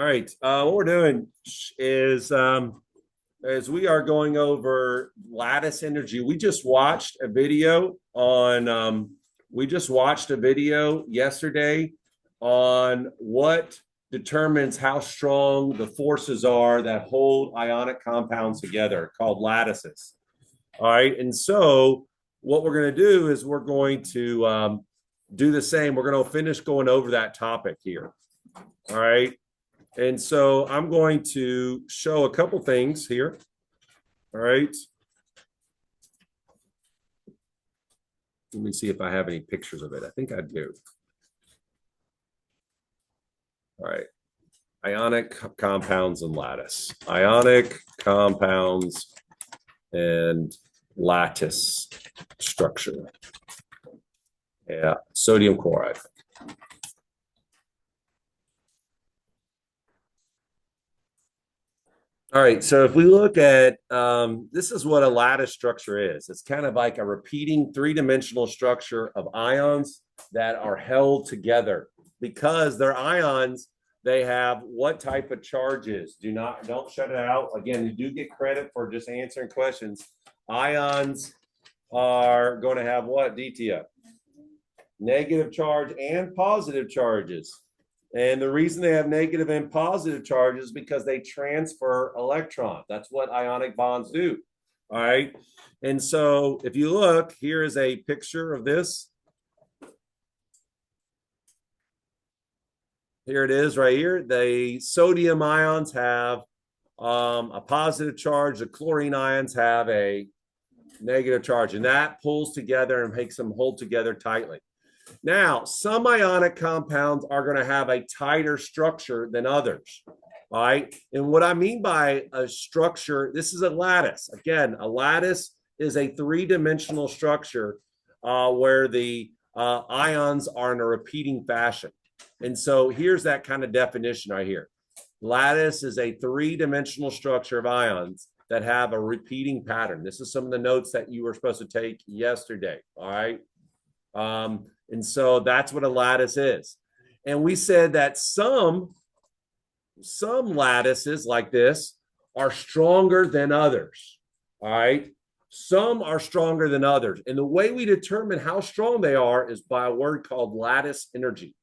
All right. What we're doing is we are going over lattice energy. We just watched a video yesterday on what determines how strong the forces are that hold ionic compounds together, called lattices. All right. And so what we're going to do is we're going to do the same. We're going to finish going over that topic here. All right. And so I'm going to show a couple things here. All right. Let me see if I have any pictures of it. I think I do. All right. Ionic compounds and lattice. Ionic compounds and lattice structure. Yeah, sodium chloride. All right, so if we look at this is what a lattice structure is. It's kind of like a repeating three-dimensional structure of ions that are held together. Because they're ions, they have what type of charges? Don't shut it out. Again, you do get credit for just answering questions. Ions are going to have what, DTF? Negative charge and positive charges. And the reason they have negative and positive charges is because they transfer electrons. That's what ionic bonds do. All right. And so if you look, here is a picture of this. Here it is right here. The sodium ions have a positive charge. The chlorine ions have a negative charge. And that pulls together and makes them hold together tightly. Now, some ionic compounds are going to have a tighter structure than others. All right. And what I mean by a structure, this is a lattice. Again, a lattice is a three-dimensional structure where the ions are in a repeating fashion. And so here's that kind of definition right here. Lattice is a three-dimensional structure of ions that have a repeating pattern. This is some of the notes that you were supposed to take yesterday. All right. And so that's what a lattice is. And we said that some lattices like this are stronger than others. All right. Some are stronger than others. And the way we determine how strong they are is by a word called lattice energy.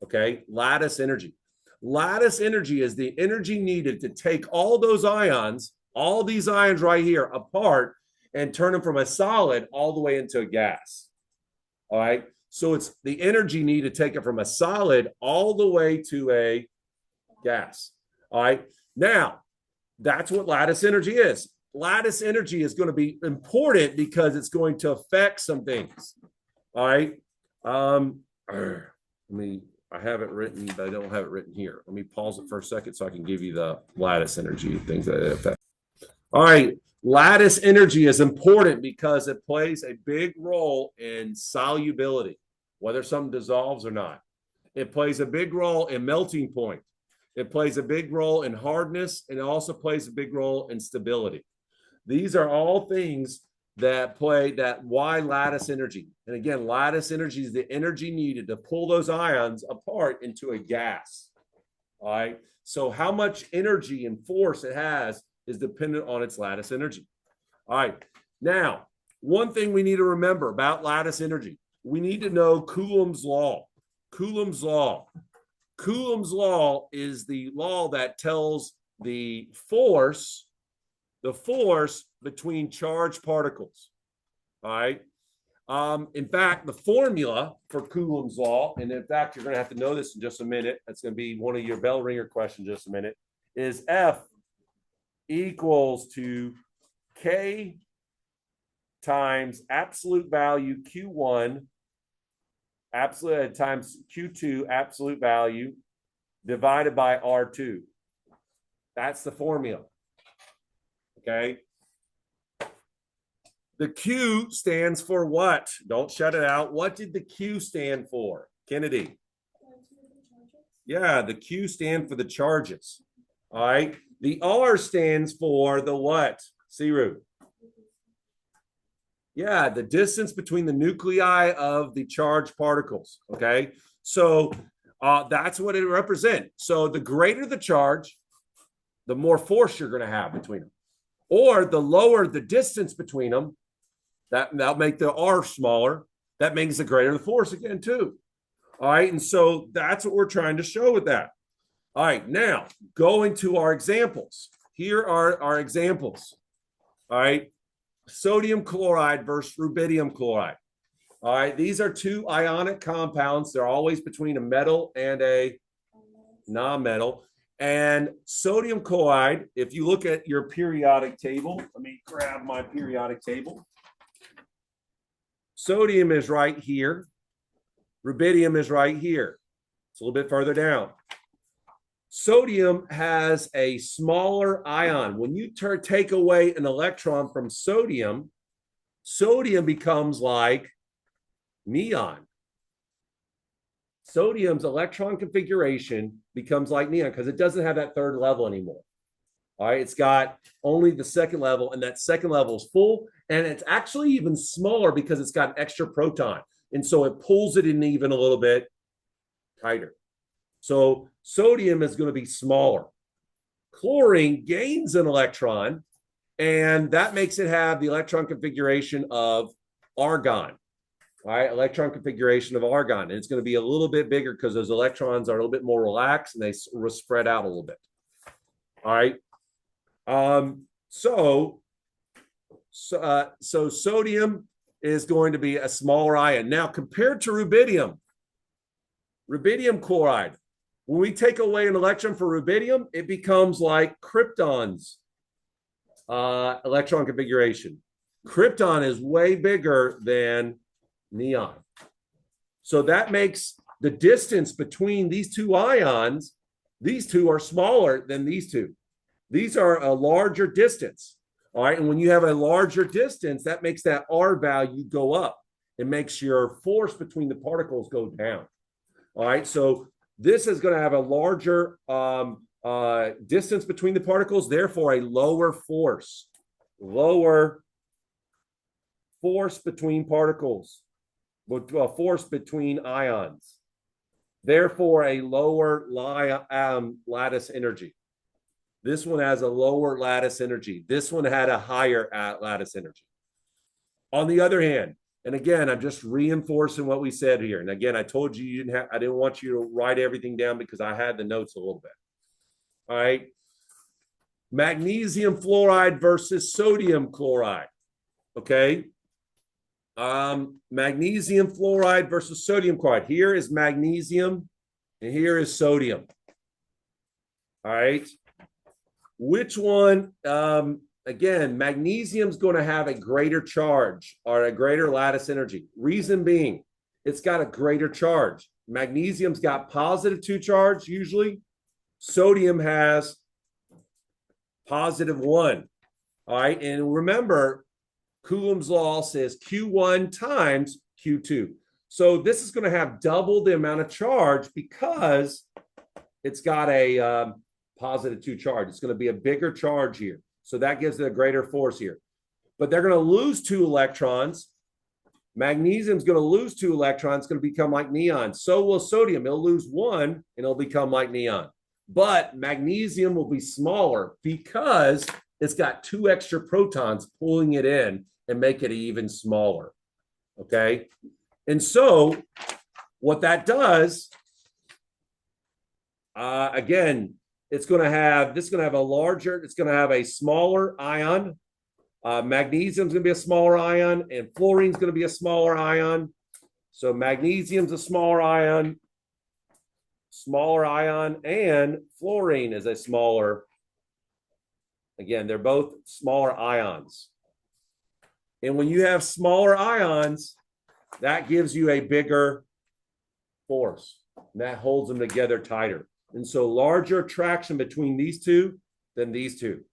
Okay. Lattice energy. Lattice energy is the energy needed to take all those ions, all these ions right here, apart and turn them from a solid all the way into a gas. All right. So it's the energy needed to take it from a solid all the way to a gas. All right. Now, that's what lattice energy is. Lattice energy is going to be important because it's going to affect some things. All right. I have it written, but I don't have it written here. Let me pause it for a second so I can give you the lattice energy things that it affects. All right. Lattice energy is important because it plays a big role in solubility, whether something dissolves or not. It plays a big role in melting point. It plays a big role in hardness, and it also plays a big role in stability. These are all things that why lattice energy. And again, lattice energy is the energy needed to pull those ions apart into a gas. All right. So how much energy and force it has is dependent on its lattice energy. All right. Now, one thing we need to remember about lattice energy, we need to know Coulomb's law. Coulomb's law. Coulomb's law is the law that tells the force between charged particles. All right. In fact, the formula for Coulomb's law, and in fact, you're going to have to know this in just a minute. That's going to be one of your bell ringer questions in just a minute, is F equals to K times absolute value Q1 absolute times Q2 absolute value divided by R2. That's the formula. Okay. The Q stands for what? Don't shut it out. What did the Q stand for? Kennedy. Yeah, the Q stand for the charges. All right. The R stands for the what? C-root. Yeah, the distance between the nuclei of the charged particles. Okay. So That's what it represents. So the greater the charge, the more force you're going to have between them. Or the lower the distance between them, that'll make the R smaller. That makes the greater the force again, too. All right. And so that's what we're trying to show with that. All right. Now, going to our examples. Here are our examples. All right. Sodium chloride versus rubidium chloride. All right. These are two ionic compounds. They're always between a metal and a non-metal. And sodium chloride, if you look at your periodic table, let me grab my periodic table. Sodium is right here. Rubidium is right here. It's a little bit further down. Sodium has a smaller ion. When you take away an electron from sodium, sodium becomes like neon. Sodium's electron configuration becomes like neon because it doesn't have that third level anymore. All right, it's got only the second level, and that second level is full, and it's actually even smaller because it's got an extra proton, and so it pulls it in even a little bit tighter. So sodium is going to be smaller. Chlorine gains an electron, and that makes it have the electron configuration of argon. All right, electron configuration of argon. And it's going to be a little bit bigger because those electrons are a little bit more relaxed and they spread out a little bit. All right. So sodium is going to be a smaller ion. Now, compared to rubidium chloride, when we take away an electron for rubidium, it becomes like krypton's electron configuration. Krypton is way bigger than neon. So that makes the distance between these two ions, these two are smaller than these two. These are a larger distance. All right. And when you have a larger distance, that makes that R value go up. It makes your force between the particles go down. All right. So this is going to have a larger distance between the particles, therefore a lower force between particles, a force between ions, therefore a lower lattice energy. This one has a lower lattice energy. This one had a higher lattice energy. On the other hand, and again, I'm just reinforcing what we said here. And again, I told you I didn't want you to write everything down because I had the notes a little bit. All right. Magnesium fluoride versus sodium chloride. Okay. Magnesium fluoride versus sodium chloride. Here is magnesium and here is sodium. All right. Which one? Again, magnesium is going to have a greater charge or a greater lattice energy. Reason being, it's got a greater charge. Magnesium's got +2 charge usually. Sodium has +1. All right. And remember, Coulomb's law says Q1 times Q2. So this is going to have double the amount of charge because it's got a +2 charge. It's going to be a bigger charge here. So that gives it a greater force here. But they're going to lose 2 electrons. Magnesium is going to lose 2 electrons. It's going to become like neon. So will sodium. It'll lose 1 and it'll become like neon. But magnesium will be smaller because it's got 2 extra protons pulling it in and make it even smaller. Okay. And so what that does, again, it's going to have a smaller ion. Magnesium is going to be a smaller ion, and fluorine is going to be a smaller ion. So magnesium's a smaller ion, and fluorine is a smaller. Again, they're both smaller ions. And when you have smaller ions, that gives you a bigger force. And that holds them together tighter. And so larger attraction between these two than these two.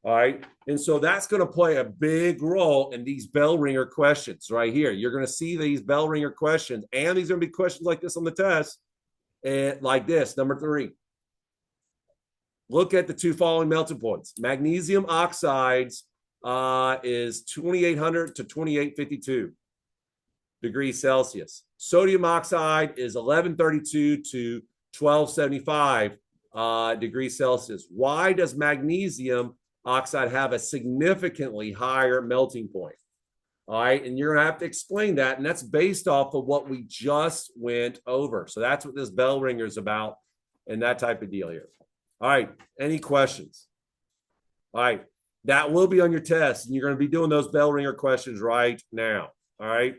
All right. And so that's going to play a big role in these bell ringer questions right here. You're going to see these bell ringer questions, and these are going to be questions like this on the test. And like this, number 3. Look at the 2 following melting points. Magnesium oxides is 2800 to 2852 degrees Celsius. Sodium oxide is 1132 to 1275 degrees Celsius. Why does magnesium oxide have a significantly higher melting point? All right. And you're going to have to explain that. And that's based off of what we just went over. So that's what this bell ringer is about and that type of deal here. All right. Any questions? All right. That will be on your test. And you're going to be doing those bell ringer questions right now. All right.